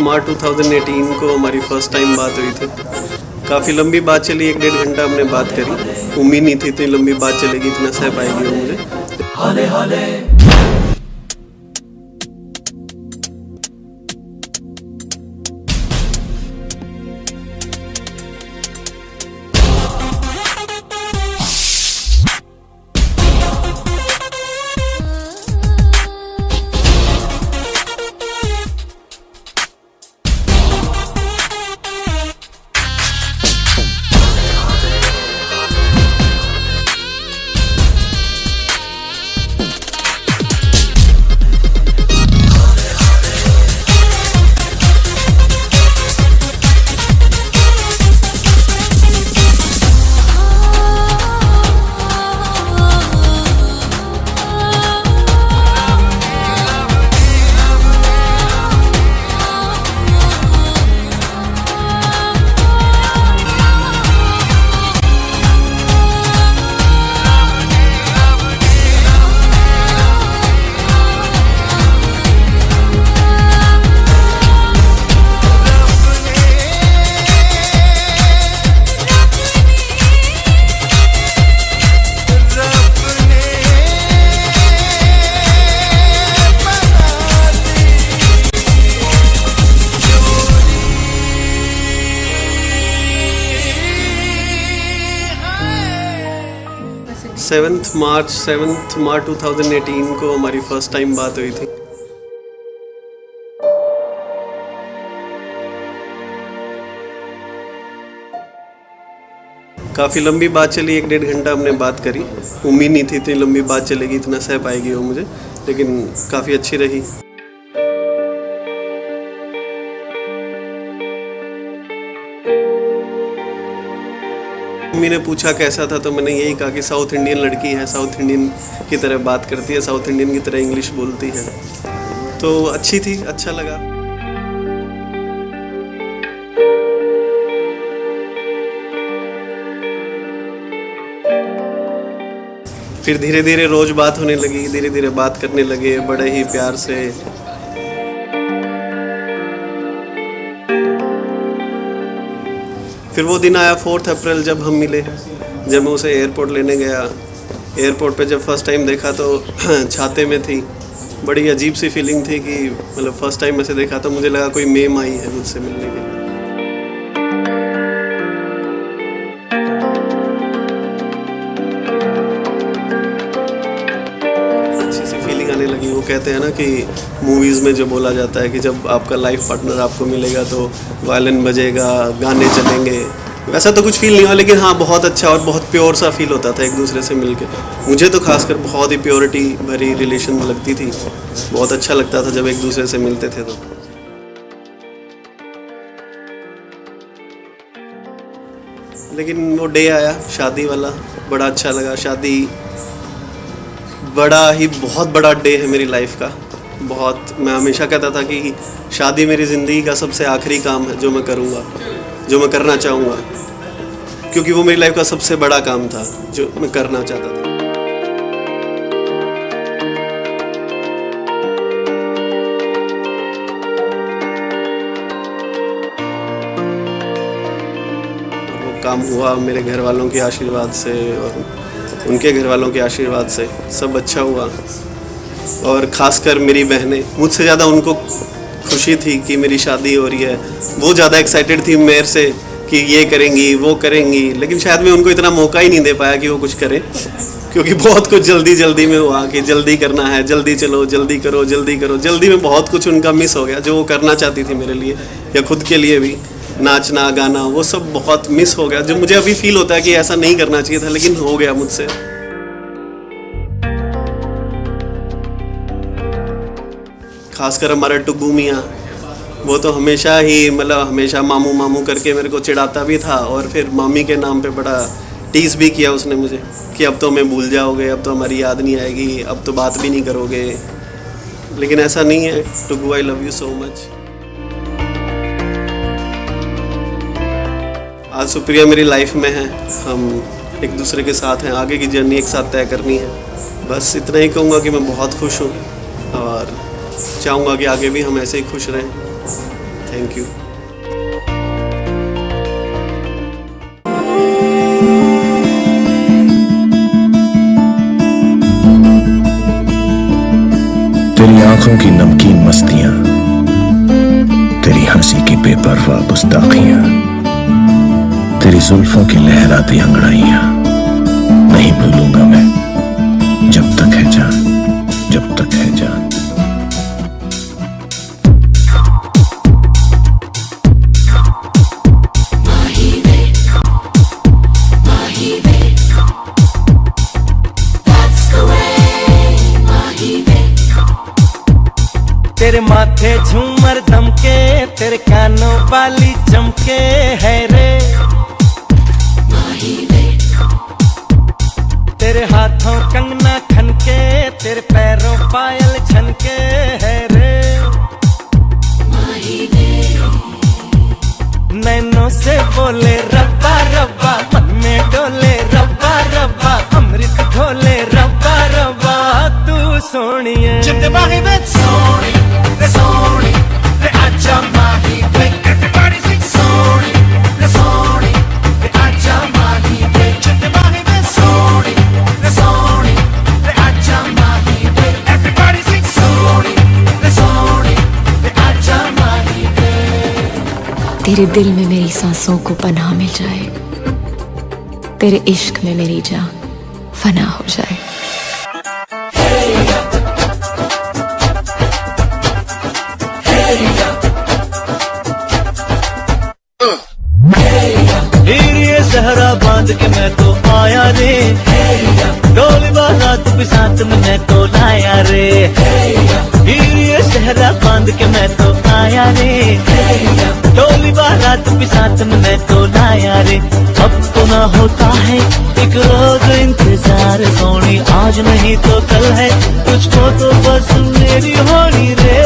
मार्च 2018 को हमारी first time बात हुई थी। काफ़ी लंबी बात चली, 1-1.5 घंटा हमने बात करी। उम्मीद नहीं थी इतनी लंबी बात चलेगी, इतना सह पाएगी वो मुझे। सेवन्थ मार्च 2018 को हमारी फर्स्ट टाइम बात हुई थी। काफ़ी लंबी बात चली, 1-1.5 घंटा हमने बात करी। उम्मीद नहीं थी इतनी लंबी बात चलेगी, इतना सह पाएगी वो मुझे, लेकिन काफ़ी अच्छी रही। मम्मी ने पूछा कैसा था, तो मैंने यही कहा कि साउथ इंडियन लड़की है, साउथ इंडियन की तरह बात करती है, साउथ इंडियन की तरह इंग्लिश बोलती है, तो अच्छी थी, अच्छा लगा। फिर धीरे धीरे रोज बात होने लगी, धीरे धीरे बात करने लगे बड़े ही प्यार से। फिर वो दिन आया 4 अप्रैल जब हम मिले, जब मैं उसे एयरपोर्ट लेने गया। एयरपोर्ट पे जब फर्स्ट टाइम देखा तो छाते में थी। बड़ी अजीब सी फीलिंग थी कि मतलब फर्स्ट टाइम ऐसे देखा तो मुझे लगा कोई मेम आई है मुझसे मिलने के लिए। अच्छी सी फीलिंग आने लगी। वो कहते हैं ना कि मूवीज़ में जो बोला जाता है कि जब आपका लाइफ पार्टनर आपको मिलेगा तो वायलिन बजेगा, गाने चलेंगे, वैसा तो कुछ फील नहीं हुआ, लेकिन हाँ बहुत अच्छा और बहुत प्योर सा फील होता था एक दूसरे से मिलके। मुझे तो खासकर बहुत ही प्योरिटी भरी रिलेशन लगती थी, बहुत अच्छा लगता था जब एक दूसरे से मिलते थे। तो लेकिन वो डे आया शादी वाला, बड़ा अच्छा लगा। शादी बड़ा ही बहुत बड़ा डे है मेरी लाइफ का। बहुत, मैं हमेशा कहता था कि शादी मेरी ज़िंदगी का सबसे आखिरी काम है जो मैं करूँगा, जो मैं करना चाहूँगा, क्योंकि वो मेरी लाइफ का सबसे बड़ा काम था जो मैं करना चाहता था। वो काम हुआ मेरे घर वालों के आशीर्वाद से और उनके घर वालों के आशीर्वाद से, सब अच्छा हुआ। और ख़ासकर मेरी बहनें, मुझसे ज़्यादा उनको खुशी थी कि मेरी शादी हो रही है। वो ज़्यादा एक्साइटेड थी मेरे से कि ये करेंगी वो करेंगी, लेकिन शायद मैं उनको इतना मौका ही नहीं दे पाया कि वो कुछ करें, क्योंकि बहुत कुछ जल्दी में हुआ कि जल्दी करना है, जल्दी चलो, जल्दी करो, जल्दी करो। जल्दी में बहुत कुछ उनका मिस हो गया जो वो करना चाहती थी मेरे लिए या खुद के लिए भी। नाचना गाना वो सब बहुत मिस हो गया, जो मुझे अभी फील होता है कि ऐसा नहीं करना चाहिए था, लेकिन हो गया मुझसे। खासकर हमारा टुग्गू मियाँ, वो तो हमेशा ही मतलब हमेशा मामू मामू करके मेरे को चिढ़ाता भी था, और फिर मामी के नाम पे बड़ा टीज़ भी किया उसने मुझे कि अब तो हमें भूल जाओगे, अब तो हमारी याद नहीं आएगी, अब तो बात भी नहीं करोगे। लेकिन ऐसा नहीं है। Tuggu, I love you so much. आज सुप्रिया मेरी लाइफ में है, हम एक दूसरे के साथ हैं, आगे की जर्नी एक साथ तय करनी है। बस इतना ही कहूँगा कि मैं बहुत खुश हूँ और चाहूँगा कि आगे भी हम ऐसे ही खुश रहें। Thank you. तेरी आंखों की नमकीन मस्तियां, तेरी हंसी की बेपरवाह गुस्ताखियां, तेरी जुल्फों की लहराती अंगड़ाइयां नहीं भूलूंगा मैं, जब तक है जान, जब तक है जान। तेरे माथे झूमर दमके, तेरे कानों वाली चमके है रे, तेरे हाथों कंगना खनके, तेरे पैरों पायल छनके है रे, नैनों से बोले रब्बा रब्बा, मन में डोले रब्बा रब्बा, अमृत घोले रब्बा रब्बा, तू सोनिए तेरे दिल में मेरी सांसों को पनाह मिल जाए, तेरे इश्क में मेरी जान फना हो जाए। ये सहरा बांध के मैं तो आया रे, डोली बारात भी साथ में मैं तो लाया रे, ये सहरा बांध के मैं तो आया रे, डोली बारात भी साथ में मैं तो लाया रे। अब तो ना होता है एक रोज इंतजार सोनी, आज नहीं तो कल है, तुझको तो बस मेरी होनी रे,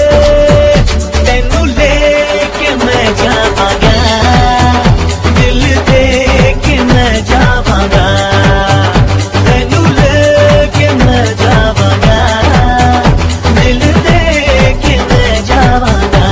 तेनू लेके मैं जावांगा, दिल दे के मैं जावांगा, तेनू लेके मैं जावांगा, दिल दे के मैं जावांगा।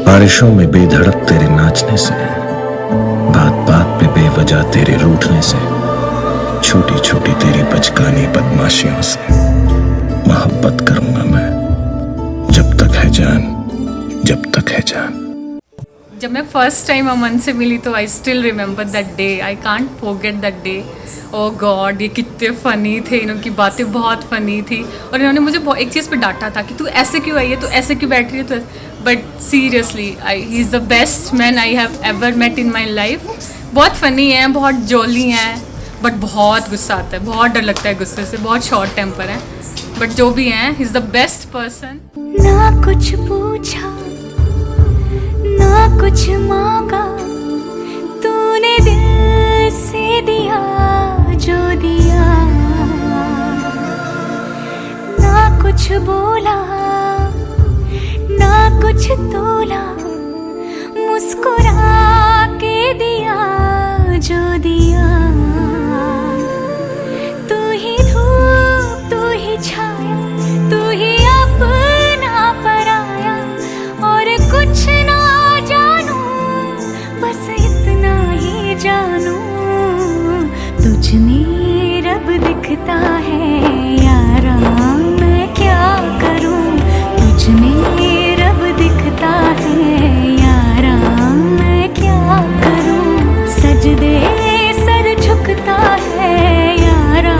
बारिशों में बेधड़क तेरे नाचने से, बात बात पे बेवजह तेरे रूठने से, छोटी छोटी तेरी बचकानी बदमाशियों से मोहब्बत करूंगा मैं, जब तक है जान, जब तक है जान। जब मैं फर्स्ट टाइम अमन से मिली तो I still remember that day, I can't forget that day. Oh God, ये कितने फ़नी थे, इनकी बातें बहुत फ़नी थी, और इन्होंने मुझे एक चीज़ पे डांटा था कि तू ऐसे क्यों आई है, तू ऐसे क्यों बैठ रही है, तो but seriously he is the best man I have ever met in my life. बहुत फ़नी है, बहुत जॉली हैं, बट बहुत गुस्सा आता है, बहुत डर लगता है गुस्से से, बहुत शॉर्ट टेम्पर है, बट जो भी हैं ही इज़ द बेस्ट पर्सन। ना कुछ पूछा ना कुछ मांगा, तूने दिल से दिया जो दिया, ना कुछ बोला ना कुछ तोला, मुस्कुरा के दिया जो दिया, तू ही धूप तू ही छाया, तू ही अपना पराया, और कुछ ना जानू बस इतना ही जानू, तुझ में रब दिखता है यारा, मैं क्या करूं, तुझ में रब दिखता है यारा, मैं क्या करूं, सजदे सर झुकता है यारा,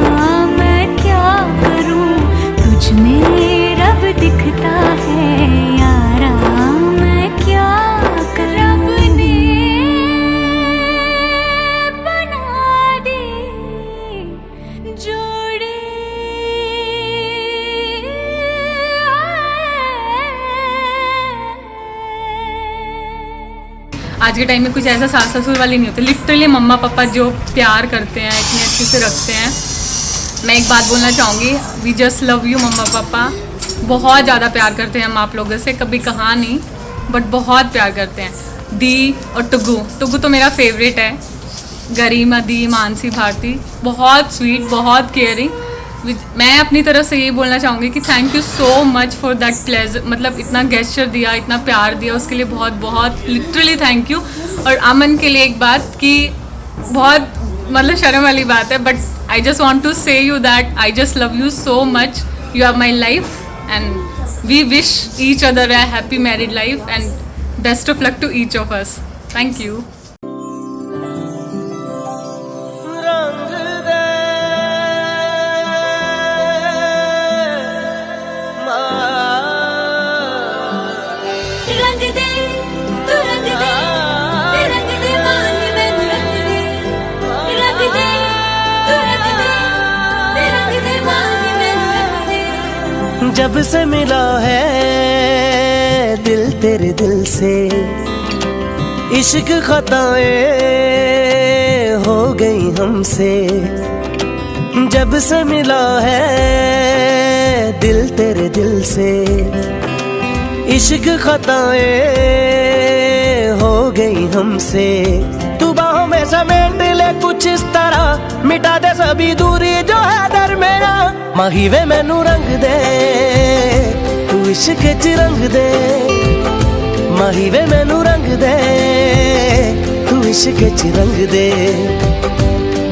मैं क्या करूं, तुझ में रब दिखता है यारा, मैं क्या करूं। रब ने आज के टाइम में कुछ ऐसा सास ससुर वाले नहीं होते, लिटरली मम्मा पापा जो प्यार करते हैं, इतने अच्छे से रखते हैं। मैं एक बात बोलना चाहूँगी, वी जस्ट लव यू मम्मा पापा, बहुत ज़्यादा प्यार करते हैं हम आप लोगों से, कभी कहा नहीं बट बहुत प्यार करते हैं। दी और टुगू तो मेरा फेवरेट है, गरिमा दी, मानसी भारती, बहुत स्वीट, बहुत केयरिंग। मैं अपनी तरफ से यही बोलना चाहूँगी कि thank you so much for that pleasure, मतलब इतना गेस्चर दिया, इतना प्यार दिया, उसके लिए बहुत बहुत लिटरली थैंक यू। और अमन के लिए एक बात कि बहुत मतलब शर्म वाली बात है, but I just want to say you that I just love you so much, you are my life and we wish each other a happy married life and best of luck to each of us. Thank you. जब से मिला है दिल तेरे दिल से, इश्क खताएं हो गई हमसे। जब से मिला है दिल तेरे दिल से, इश्क खताएं हो गई हमसे। तू बाहों में समेट ले कुछ इस तरह, मिटा दे सभी दूरी जो है दरमिया। माही वे मैनू रंग दे, तू इश्क च रंग दे। माही वे मैनू रंग दे, तू इश्क च रंग दे।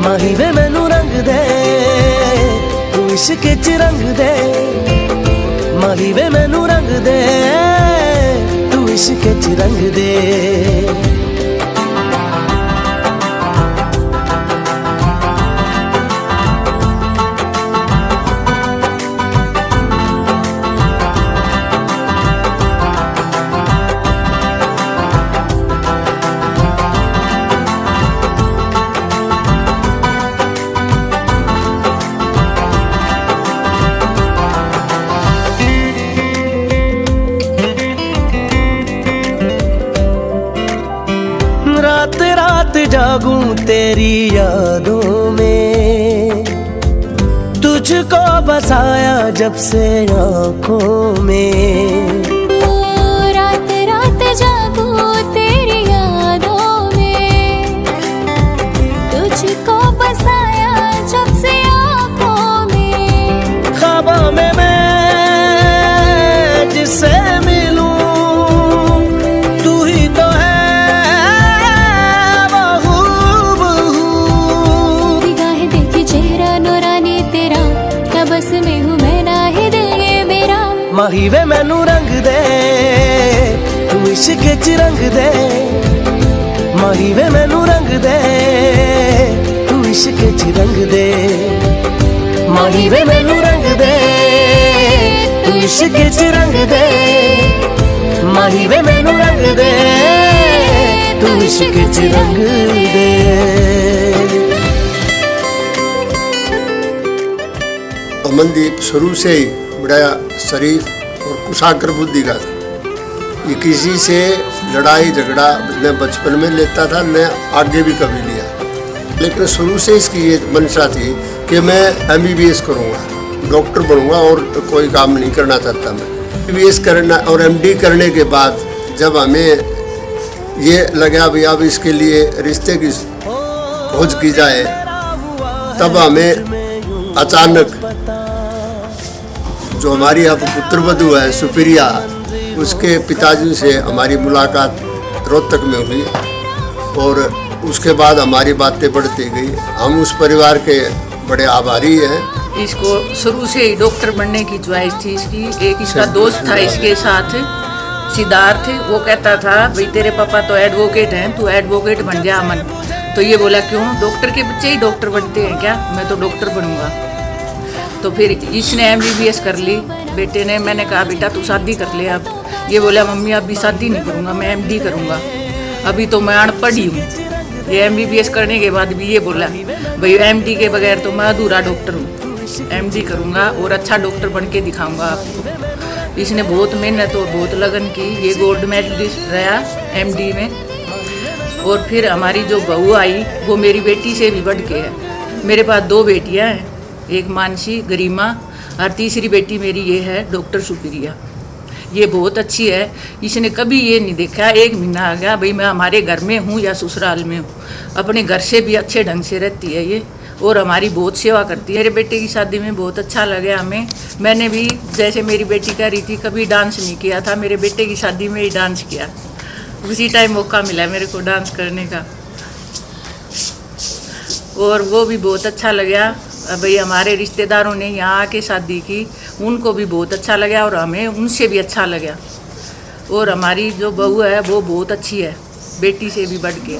माही वे मैनू रंग दे, तू इश्क च रंग दे। माही वे मैनू रंग दे, तू इश्क च रंग दे। रात रात जागूं तेरी यादों में, तुझको बसाया जब से आँखों में। रात रात जागूं तेरी यादों में, तुझको बसाया जब से आँखों में। ख्वाबों में मैं जिससे मिलूं, तू ही तो है बस में हूँ मैं ना ही दिल ये मेरा। माही वे मैनू रंग दे, तू इश्क च रंग दे। माही वे मैनू रंग दे, तू इश्क च रंग दे। माही वे मैनू रंग दे, तू इश्क च रंग दे। माही वे मैनू रंग दे, तू इश्क च रंग दे। अमनदीप शुरू से ही बड़ा शरीफ और कुशाग्र बुद्धि का था। ये किसी से लड़ाई झगड़ा न बचपन में लेता था न आगे भी कभी लिया, लेकिन शुरू से इसकी ये मंशा थी कि मैं MBBS करूँगा, डॉक्टर बनूँगा और कोई काम नहीं करना चाहता मैं। MBBS करना और MD करने के बाद जब हमें ये लगा भी अब इसके लिए रिश्ते की खोज की जाए, तब हमें अचानक जो हमारी अब पुत्र वधू है सुप्रिया, उसके पिताजी से हमारी मुलाकात रोहतक में हुई और उसके बाद हमारी बातें बढ़ती गई। हम उस परिवार के बड़े आभारी हैं। इसको शुरू से ही डॉक्टर बनने की च्वाइस थी इसकी। एक इसका दोस्त था इसके साथ, सिद्धार्थ, वो कहता था भाई तेरे पापा तो एडवोकेट हैं, तू एडवोकेट बन जा अमन। तो ये बोला क्यों, डॉक्टर के बच्चे ही डॉक्टर बनते हैं क्या, मैं तो डॉक्टर बनूंगा। तो फिर इसने MBBS कर ली बेटे ने। मैंने कहा बेटा तू शादी कर ले अब। ये बोला मम्मी अभी शादी नहीं करूँगा, मैं MD करूँगा, अभी तो मैं अनपढ़ ही हूँ। ये MBBS करने के बाद भी ये बोला भाई MD के बगैर तो मैं अधूरा डॉक्टर हूँ, MD करूँगा और अच्छा डॉक्टर बन के दिखाऊँगा आपको। इसने बहुत मेहनत और बहुत लगन की, ये गोल्ड मेडलिस्ट रहा MD में। और फिर हमारी जो बहू आई वो मेरी बेटी से भी बढ़ के है। मेरे पास 2 बेटियां हैं, एक मानसी गरिमा और तीसरी बेटी मेरी ये है डॉक्टर सुप्रिया। ये बहुत अच्छी है, इसने कभी ये नहीं देखा 1 महीना आ गया भाई मैं हमारे घर में हूँ या ससुराल में हूँ, अपने घर से भी अच्छे ढंग से रहती है ये और हमारी बहुत सेवा करती है। मेरे बेटे की शादी में बहुत अच्छा लगा हमें। मैंने भी जैसे मेरी बेटी कह रही थी कभी डांस नहीं किया था, मेरे बेटे की शादी में ही डांस किया, उसी टाइम मौका मिला मेरे को डांस करने का और वो भी बहुत अच्छा लगा। भाई हमारे रिश्तेदारों ने यहाँ आके शादी की, उनको भी बहुत अच्छा लगा और हमें उनसे भी अच्छा लगा। और हमारी जो बहू है वो बहुत अच्छी है, बेटी से भी बढ़ के।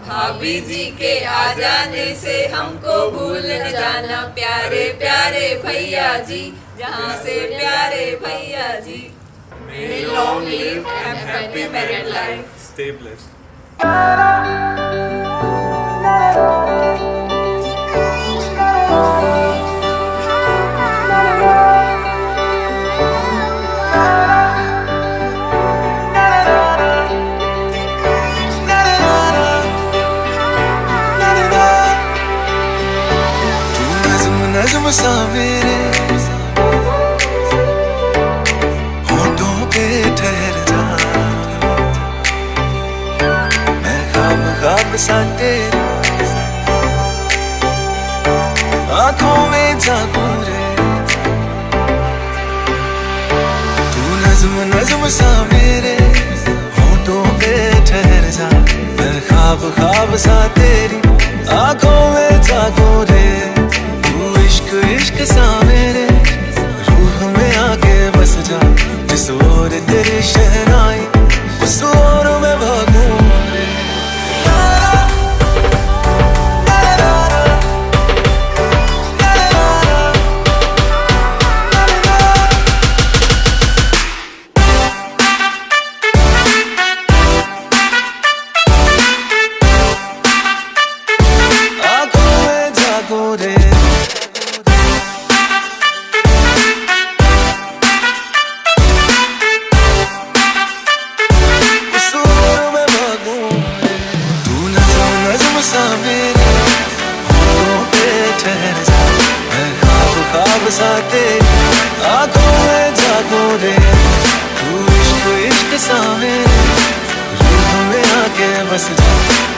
भाभी जी के आ जाने से हमको भूल न जाना, प्यारे प्यारे भैया जी, जहाँ से प्यारे भैया जी। May long live and happy married life. Stay blessed. नज़्म सा मेरे होठों पे ठहर जा, मैं ख्वाब ख्वाब सा तेरी आँखों में जागूं रे। तू नज़्म नज़्म सा मेरे होठों पे ठहर जा, मैं ख्वाब ख्वाब सा तेरी आँखों में जागूं रे। इश्क इश्क सा मेरे रूह में आके बस जा, जिस ओर तेरी शहनाई उस ओर मैं भागूं रे। आँखों में जागूं रे, सा तेरी आँखों में जागूं रे। तू इश्क इश्क सा मेरे रूह में आके बस जा,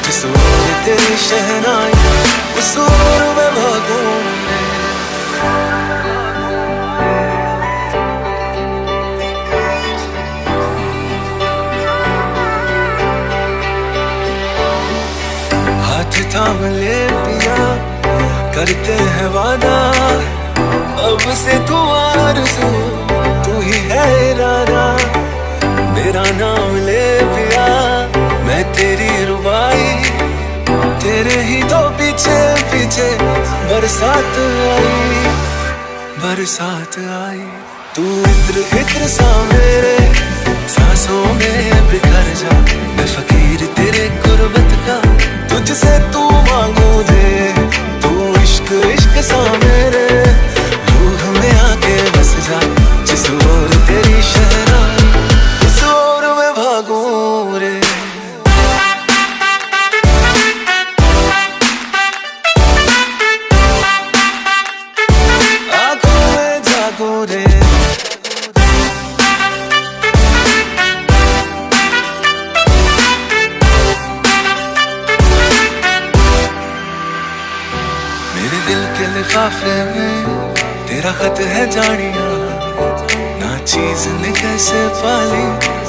जिस ओर तेरी शहनाई उस ओर मैं भागूं रे। हाथ थाम ले पिया करते हैं वादा, अब से तू आरज़ू तू ही है इरादा। मेरा नाम ले पिया मैं तेरी रुबाई, तेरे ही तो पीछे पीछे बरसात आई, बरसात आई। तू इत्र इत्र सा मेरे सांसों में बिखर जा, मैं फकीर तेरे गुर्बत का तुझसे तू मांगू दे। तू इश्क इश्क सा मेरे रूह में आके बस जा, जिस ओर तेरी शहनाई उस ओर मैं भागूं रे। आँखों में जागूं रे, मेरे दिल के लिफाफे में तेरा खत है जानिया, ना चीज ने कैसे पाली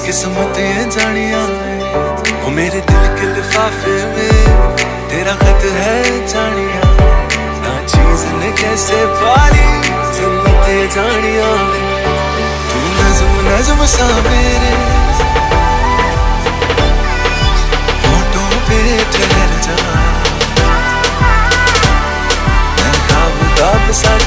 किस्मत ये जानिया। वो मेरे दिल के लिफाफे में तेरा खत है जानिया, ना चीज ने कैसे पाली किस्मत ये जानिया। तू नज़्म नज़्म सा मेरे होठों पे ठहर जा, मैं ख्वाब ख्वाब सा